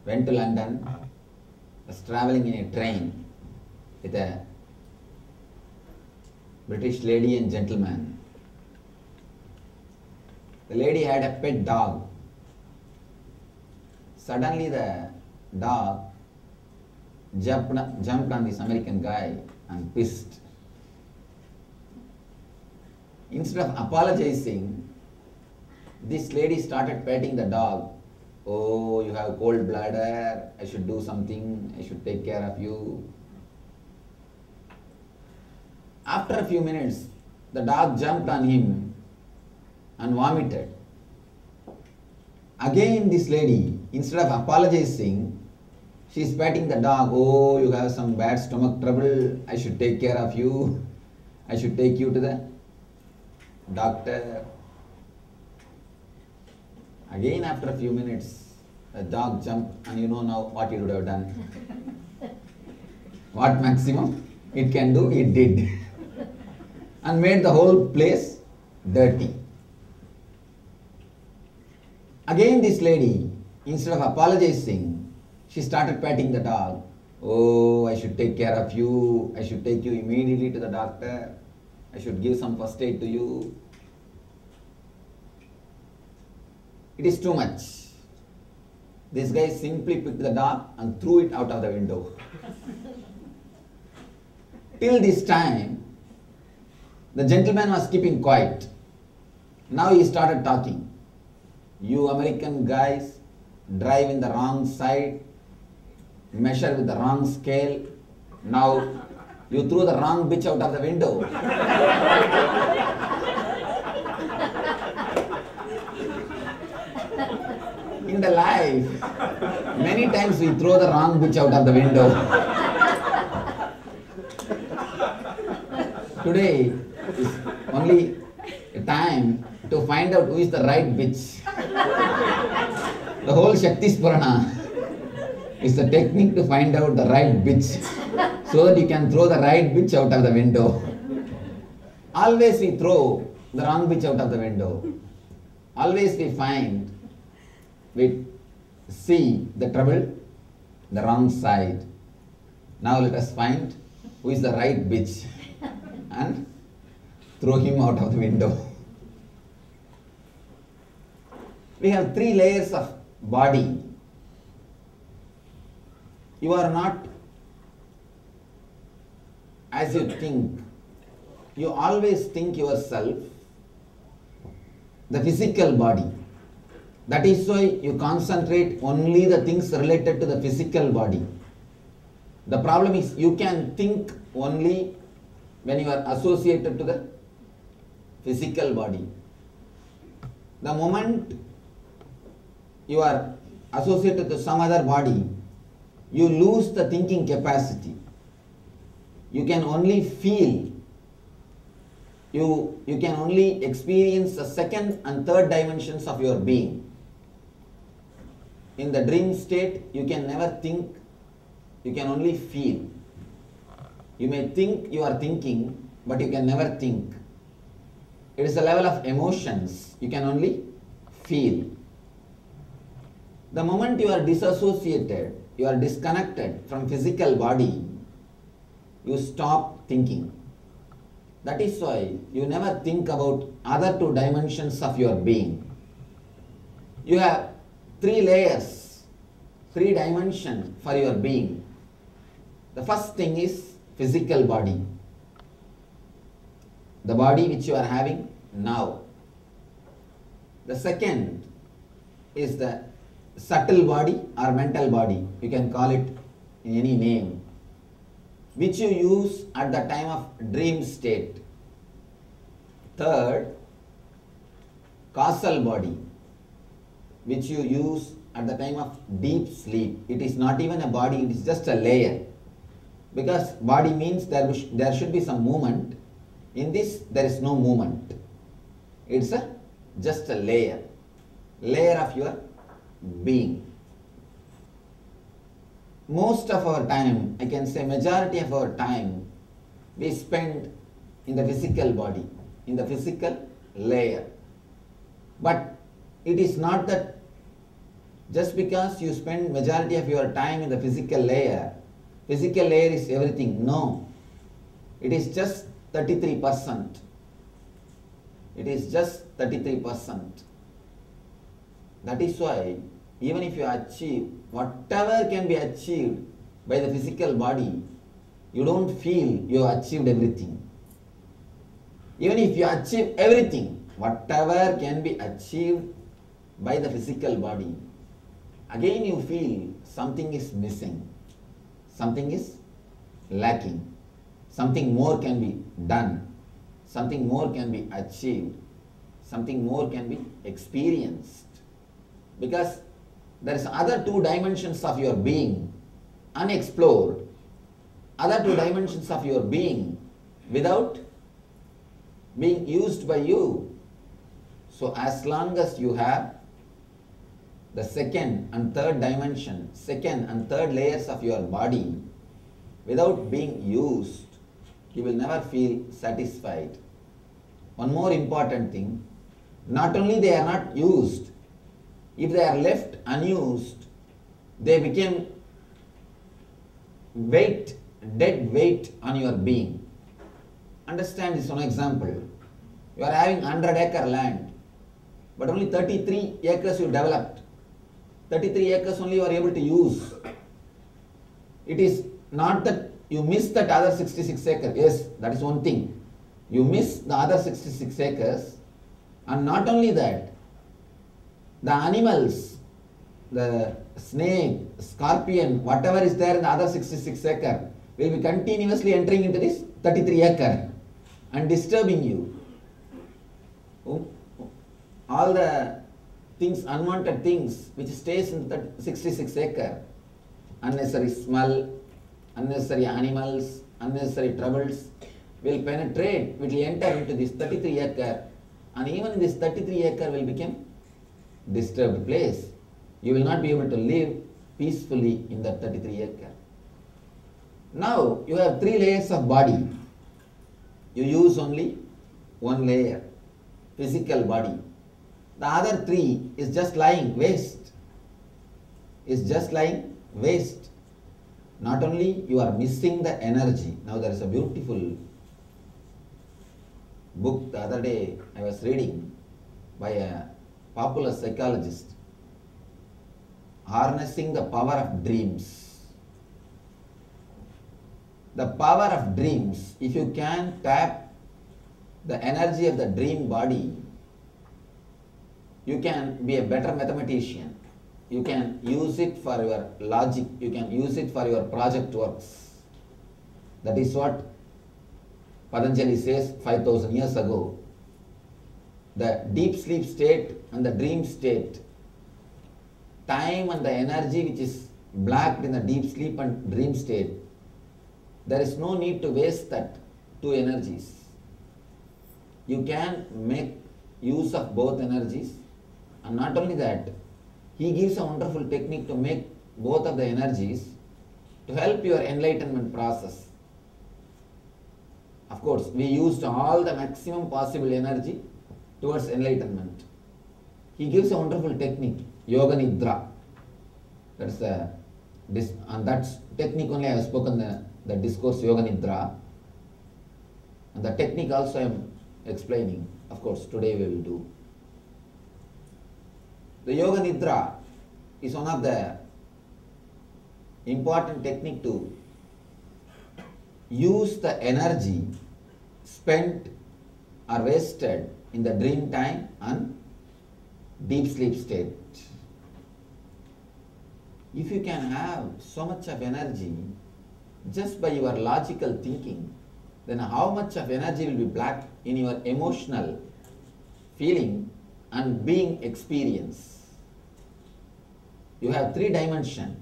went to London, was traveling in a train with a British lady and gentleman. The lady had a pet dog. Suddenly the dog jumped on this American guy and pissed. Instead of apologizing, this lady started petting the dog. Oh, you have cold bladder, I should do something, I should take care of you. After a few minutes, the dog jumped on him and vomited. Again this lady, instead of apologizing, she is patting the dog. Oh, you have some bad stomach trouble, I should take care of you, I should take you to the doctor. Again after a few minutes, the dog jumped, and you know now what it would have done. What maximum it can do, it did. And made the whole place dirty. Again this lady, instead of apologizing, she started patting the dog. Oh, I should take care of you, I should take you immediately to the doctor, I should give some first aid to you. It is too much. This guy simply picked the dog and threw it out of the window. Till this time, the gentleman was keeping quiet. Now he started talking. You American guys drive in the wrong side, measure with the wrong scale. Now you threw the wrong bitch out of the window. In the life, many times we throw the wrong bitch out of the window. Today is only a time to find out who is the right bitch. The whole Shakti Spurana is the technique to find out the right bitch, so that you can throw the right bitch out of the window. Always we throw the wrong bitch out of the window. Always we see the trouble, the wrong side. Now let us find who is the right bitch and throw him out of the window. We have 3 layers of body. You are not as you think. You always think yourself the physical body. That is why you concentrate only the things related to the physical body. The problem is you can think only when you are associated to the physical body. The moment you are associated to some other body, you lose the thinking capacity. You can only feel. You can only experience the second and third dimensions of your being. In the dream state, you can never think, you can only feel. You may think you are thinking, but you can never think. It is a level of emotions, you can only feel. The moment you are disassociated, you are disconnected from physical body, you stop thinking. That is why you never think about other 2 dimensions of your being. You have 3 layers, 3 dimensions for your being. The first thing is physical body. The body which you are having now. The second is the subtle body or mental body. You can call it in any name, which you use at the time of dream state. Third, causal body, which you use at the time of deep sleep. It is not even a body, it is just a layer. Because body means there should be some movement. In this, there is no movement. It's just a layer of your being. Most of our time, I can say majority of our time, we spend in the physical body, in the physical layer. But it is not that Just because you spend majority of your time in the physical layer is everything. No. It is just 33%. It is just 33%. That is why even if you achieve whatever can be achieved by the physical body, you don't feel you have achieved everything. Even if you achieve everything, whatever can be achieved by the physical body, again you feel something is missing, something is lacking, something more can be done, something more can be achieved, something more can be experienced. Because there is other two dimensions of your being unexplored, other two dimensions of your being without being used by you. So as long as you have the second and third dimension, second and third layers of your body without being used, you will never feel satisfied. One more important thing, not only they are not used, if they are left unused, they became weight, dead weight on your being. Understand this one example. You are having 100-acre land, but only 33 acres you developed. 33 acres only you are able to use. It is not that you miss that other 66 acres. Yes, that is one thing. You miss the other 66 acres, and not only that, the animals, the snake, scorpion, whatever is there in the other 66 acre will be continuously entering into this 33 acre and disturbing you. All the things, unwanted things which stays in the 66 acre, unnecessary smell, unnecessary animals, unnecessary troubles will penetrate, will enter into this 33 acre, and even this 33 acre will become disturbed place. You will not be able to live peacefully in that 33 acre. Now you have 3 layers of body. You use only one layer, physical body. The other 3 is just lying waste. Is just lying waste. Not only you are missing the energy. Now there is a beautiful book the other day I was reading by a popular psychologist, Harnessing the Power of Dreams. The power of dreams, if you can tap the energy of the dream body, you can be a better mathematician. You can use it for your logic, you can use it for your project works. That is what Patanjali says 5000 years ago. The deep sleep state and the dream state, time and the energy which is blacked in the deep sleep and dream state, there is no need to waste that 2 energies. You can make use of both energies, and not only that, he gives a wonderful technique to make both of the energies to help your enlightenment process. Of course, we used all the maximum possible energy towards enlightenment. He gives a wonderful technique, Yoga Nidra. That's on that technique only I have spoken the discourse Yoga Nidra. And the technique also I am explaining. Of course, today we will do. The Yoga Nidra is one of the important technique to use the energy spent or wasted in the dream time and deep sleep state. If you can have so much of energy just by your logical thinking, then how much of energy will be black in your emotional feeling and being experience? You have 3 dimensions.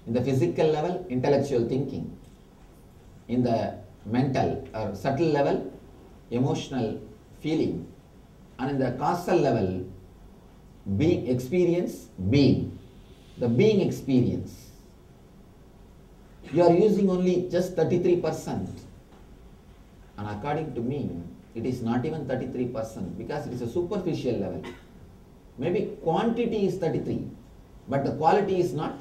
In the physical level, intellectual thinking. In the mental or subtle level, emotional feeling. And in the causal level, being experience, being. The being experience. You are using only just 33%. And according to me, it is not even 33% because it is a superficial level. Maybe quantity is 33, but the quality is not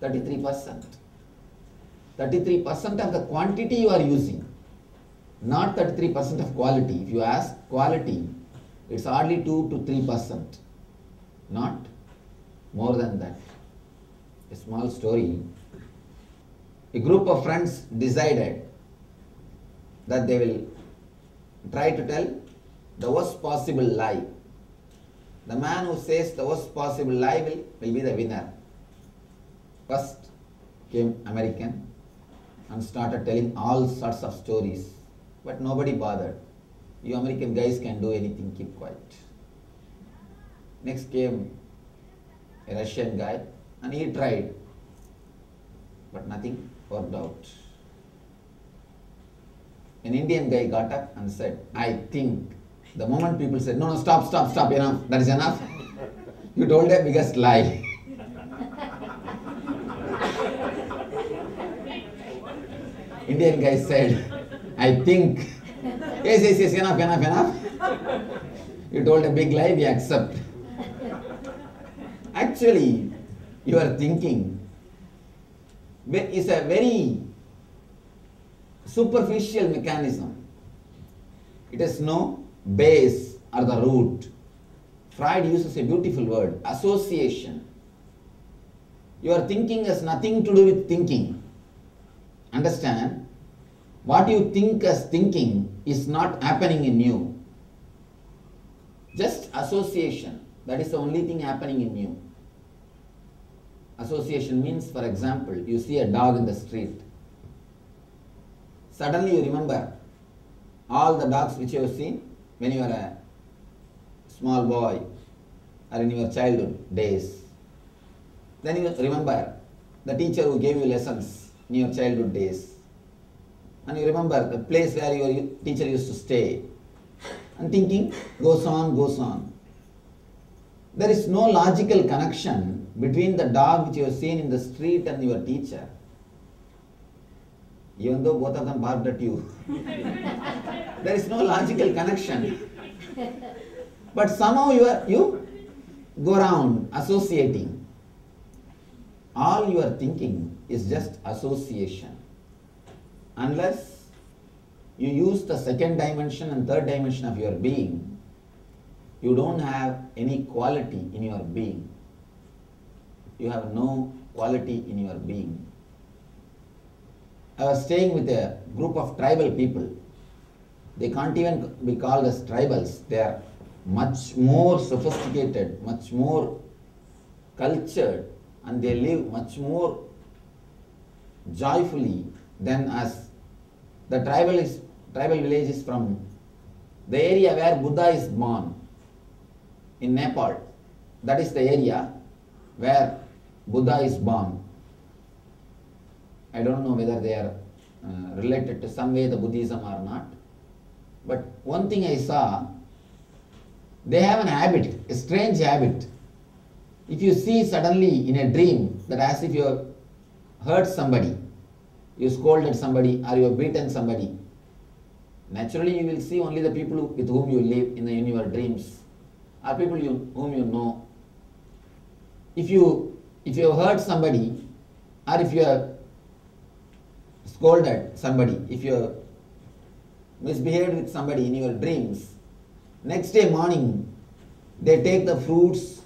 33%. 33% of the quantity you are using, not 33% of quality. If you ask quality, it's hardly 2 to 3%, not more than that. A small story. A group of friends decided that they will try to tell the worst possible lie. The man who says the worst possible lie will be the winner. First came American and started telling all sorts of stories, but nobody bothered. You American guys can do anything, keep quiet. Next came a Russian guy and he tried, but nothing worked out. An Indian guy got up and said, I think. The moment people said, no, stop, enough, that is enough. You told the biggest lie. Indian guy said, I think. Yes, enough. You told a big lie, we accept. Actually, your thinking is a very superficial mechanism. It has no base or the root. Freud uses a beautiful word, association. Your thinking has nothing to do with thinking. Understand? What you think as thinking is not happening in you. Just association. That is the only thing happening in you. Association means, for example, you see a dog in the street. Suddenly you remember all the dogs which you have seen when you were a small boy or in your childhood days. Then you remember the teacher who gave you lessons in your childhood days. And you remember the place where your teacher used to stay. And thinking goes on. There is no logical connection between the dog which you have seen in the street and your teacher. Even though both of them barked at you. There is no logical connection. But somehow you go around associating. All you are thinking is just association. Unless you use the second dimension and third dimension of your being, you don't have any quality in your being. You have no quality in your being. I was staying with a group of tribal people. They can't even be called as tribals. They are much more sophisticated, much more cultured, and they live much more joyfully than us. The tribal village is from the area where Buddha is born, in Nepal. That is the area where Buddha is born. I don't know whether they are related to some way to Buddhism or not. But one thing I saw, they have an habit, a strange habit. If you see suddenly in a dream that as if you have hurt somebody, you scolded somebody or you have beaten somebody, naturally you will see only the people with whom you live in your dreams or people whom you know. If you have hurt somebody or if you have scolded somebody, if you have misbehaved with somebody in your dreams, next day morning they take the fruits,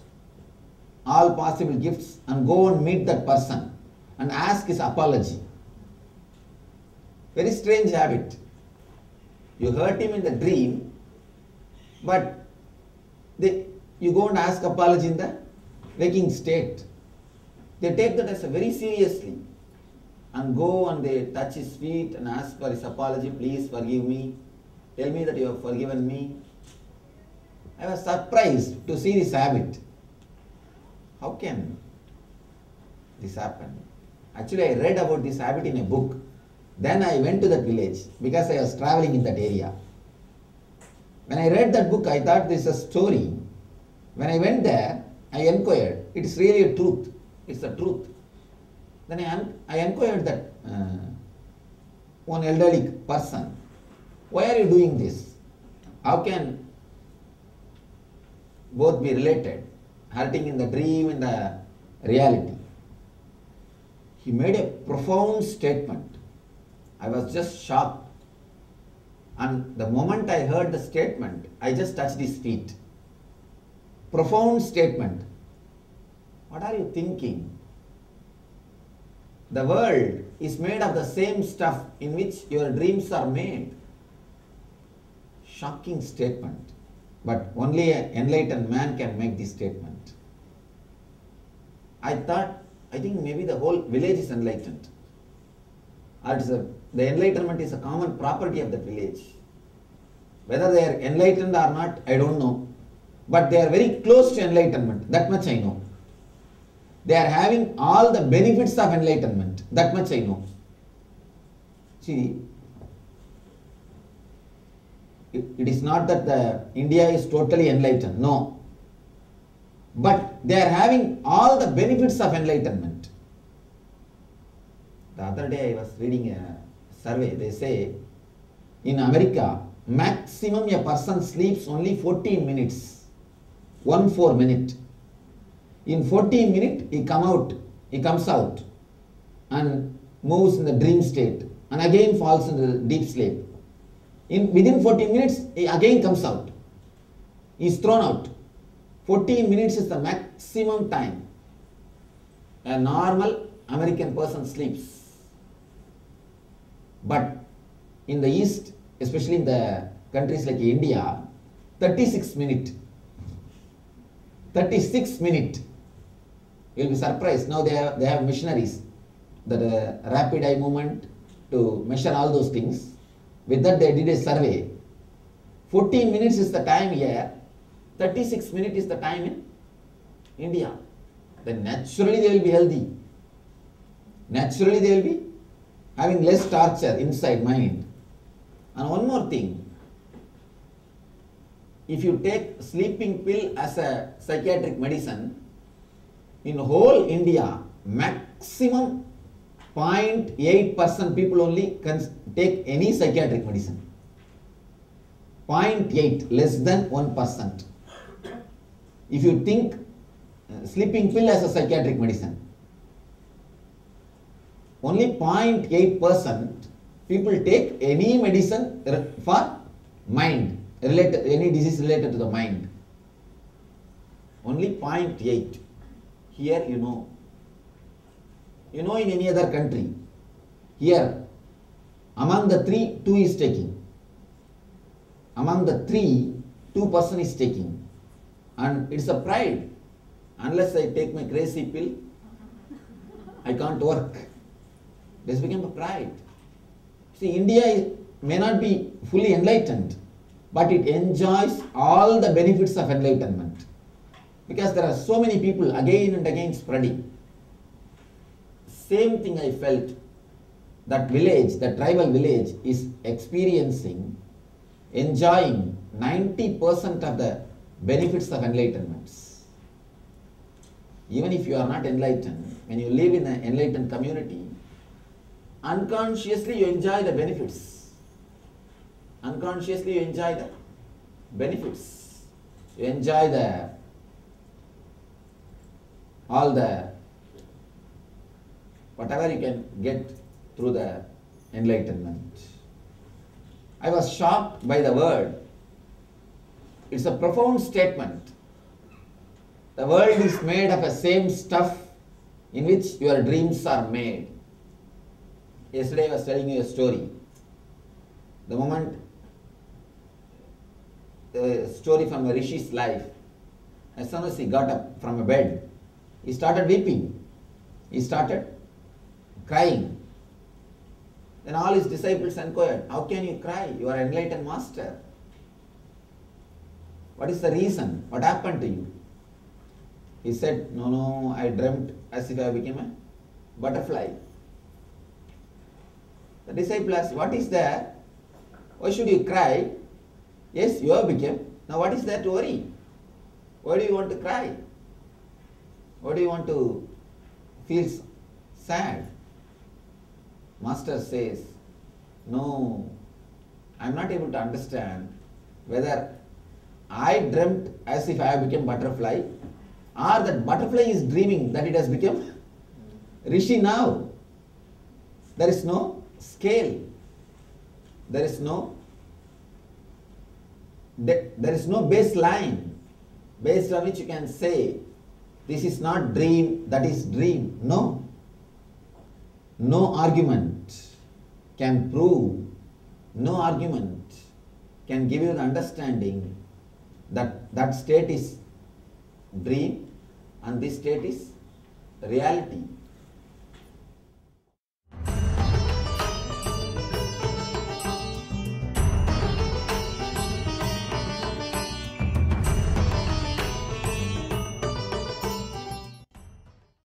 all possible gifts and go and meet that person and ask his apology. Very strange habit. You hurt him in the dream, but you go and ask apology in the waking state. They take that as a very seriously and go and they touch his feet and ask for his apology. Please forgive me. Tell me that you have forgiven me. I was surprised to see this habit. How can this happen? Actually, I read about this habit in a book. Then I went to that village because I was traveling in that area. When I read that book, I thought this is a story. When I went there, I inquired. It's really a truth. It's the truth. Then I inquired that one elderly person, why are you doing this? How can both be related? Hurting in the dream, in the reality. He made a profound statement. I was just shocked. And the moment I heard the statement, I just touched his feet. Profound statement. What are you thinking? The world is made of the same stuff in which your dreams are made. Shocking statement. But only an enlightened man can make this statement. I think maybe the whole village is enlightened. Or the enlightenment is a common property of that village. Whether they are enlightened or not, I don't know. But they are very close to enlightenment. That much I know. They are having all the benefits of enlightenment. That much I know. See, it is not that India is totally enlightened. No. But they are having all the benefits of enlightenment. The other day I was reading a survey. They say in America, maximum a person sleeps only 14 minutes. 1 minute. In 14 minutes he comes out and moves in the dream state and again falls into deep sleep. Within 14 minutes he again comes out. He is thrown out. 14 minutes is the maximum time a normal American person sleeps. But in the East, especially in the countries like India, 36 minutes. 36 minutes. You'll be surprised. Now they have machineries, that rapid eye movement to measure all those things. With that they did a survey. 14 minutes is the time here. 36 minutes is the time in India. Then naturally they will be healthy. Naturally they will be having less torture inside mind. And one more thing. If you take sleeping pill as a psychiatric medicine, in whole India, maximum 0.8% people only can take any psychiatric medicine. 0.8, less than 1%. If you think sleeping pill as a psychiatric medicine, only 0.8% people take any medicine for mind, any disease related to the mind. Only 0.8. Here you know in any other country, here among the three, 2 is taking. Among the three, 2% is taking. And it's a pride. Unless I take my crazy pill, I can't work. This became a pride. See, India may not be fully enlightened, but it enjoys all the benefits of enlightenment. Because there are so many people again and again spreading. Same thing I felt. That village, that tribal village is experiencing, enjoying 90% of the benefits of enlightenment. Even if you are not enlightened, when you live in an enlightened community, unconsciously you enjoy the benefits. Unconsciously you enjoy the benefits. You enjoy all the whatever you can get through the enlightenment. I was shocked by the word. It's a profound statement. The world is made of the same stuff in which your dreams are made. Yesterday I was telling you a story. The moment, a story from a Rishi's life. As soon as he got up from a bed, he started weeping. He started crying. Then all his disciples inquired, how can you cry? You are an enlightened master. What is the reason? What happened to you? He said, no, I dreamt as if I became a butterfly. The disciple asked, what is there? Why should you cry? Yes, you have become. Now what is there to worry? Why do you want to cry? Why do you want to feel sad? Master says, no, I am not able to understand whether I dreamt as if I have become butterfly Or that butterfly is dreaming that it has become Rishi now. There is no scale. There is no baseline based on which you can say this is not dream, that is dream. No. No argument can prove, no argument can give you the understanding that that state is dream and this state is reality.